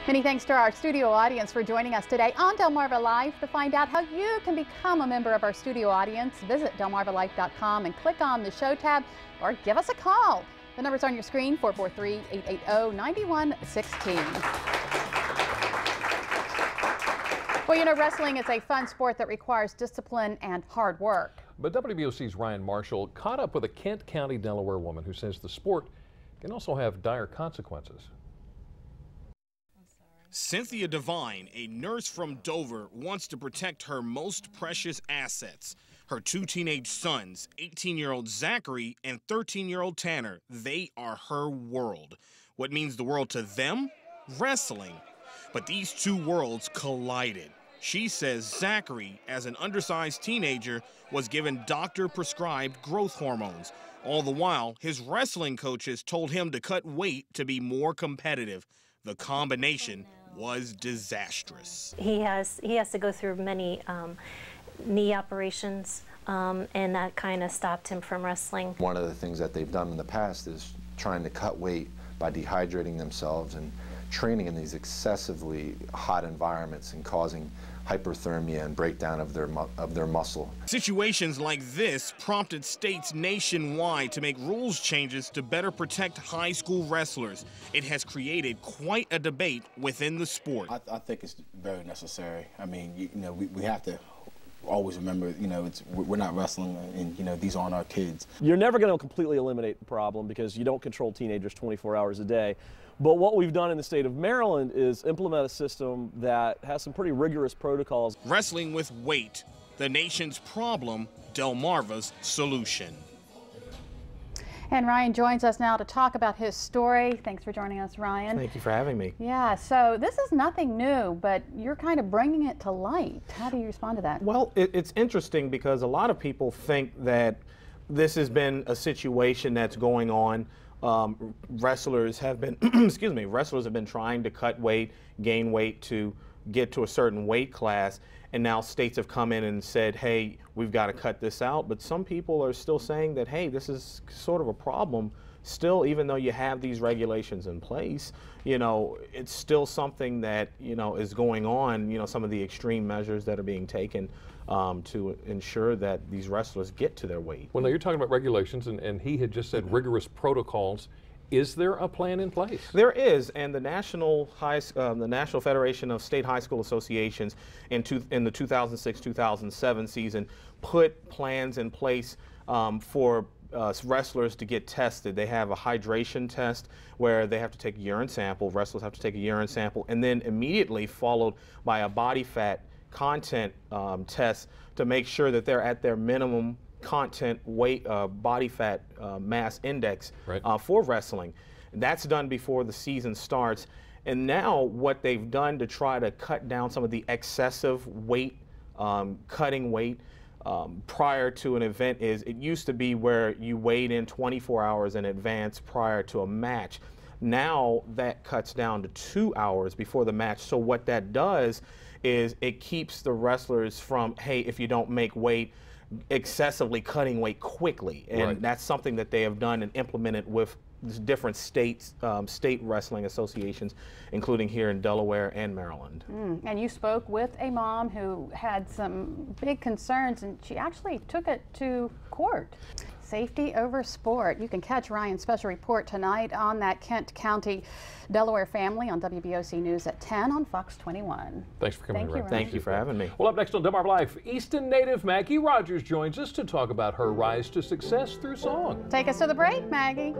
Many thanks to our studio audience for joining us today on Delmarva Life. To find out how you can become a member of our studio audience, visit delmarvalife.com and click on the show tab or give us a call. The number's on your screen, 443-880-9116. Well, you know, wrestling is a fun sport that requires discipline and hard work. But WBOC's Ryan Marshall caught up with a Kent County, Delaware woman who says the sport can also have dire consequences. Cynthia Devine, a nurse from Dover, wants to protect her most precious assets. Her two teenage sons, 18-year-old Zachary and 13-year-old Tanner, they are her world. What means the world to them? Wrestling. But these two worlds collided. She says Zachary, as an undersized teenager, was given doctor-prescribed growth hormones. All the while, his wrestling coaches told him to cut weight to be more competitive. The combination was disastrous. He has to go through many knee operations, and that kind of stopped him from wrestling. One of the things that they've done in the past is trying to cut weight by dehydrating themselves and training in these excessively hot environments and causing hyperthermia and breakdown of their muscle. Situations like this prompted states nationwide to make rules changes to better protect high school wrestlers. It has created quite a debate within the sport. I think it's very necessary. I mean, you know, we have to always remember, you know, we're not wrestling, and you know, these aren't our kids. You're never going to completely eliminate the problem because you don't control teenagers 24 hours a day. But what we've done in the state of Maryland is implement a system that has some pretty rigorous protocols. Wrestling with weight, the nation's problem, Delmarva's solution. And Ryan joins us now to talk about his story. Thanks for joining us, Ryan. Thank you for having me. Yeah, so this is nothing new, but you're kind of bringing it to light. How do you respond to that? Well, it's interesting because a lot of people think that this has been a situation that's going on. Wrestlers have been, excuse me, wrestlers have been trying to cut weight, gain weight to get to a certain weight class, and now states have come in and said, hey, we've got to cut this out. But some people are still saying that, hey, this is sort of a problem still, even though you have these regulations in place. You know, it's still something that, you know, is going on, you know, some of the extreme measures that are being taken to ensure that these wrestlers get to their weight. Well, now you're talking about regulations, and he had just said rigorous protocols. Is there a plan in place? There is, and the National Federation of State High School Associations in the 2006-2007 season put plans in place for wrestlers to get tested. They have a hydration test where they have to take a urine sample. Wrestlers have to take a urine sample, and then immediately followed by a body fat content test to make sure that they're at their minimum content weight, body fat mass index for wrestling. That's done before the season starts. And now what they've done to try to cut down some of the excessive weight, cutting weight prior to an event is, it used to be where you weighed in 24 hours in advance prior to a match. Now that cuts down to 2 hours before the match. So what that does is it keeps the wrestlers from, hey, if you don't make weight, excessively cutting weight quickly. And that's something that they have done and implemented with different states, state wrestling associations, including here in Delaware and Maryland. And you spoke with a mom who had some big concerns, and she actually took it to court. Safety over sport. You can catch Ryan's special report tonight on that Kent County, Delaware family on WBOC News at 10 on Fox 21. Thanks for coming, Ryan. Thank you for having me. Well, up next on Delmarva Life, Easton native Maggie Rogers joins us to talk about her rise to success through song. Take us to the break, Maggie.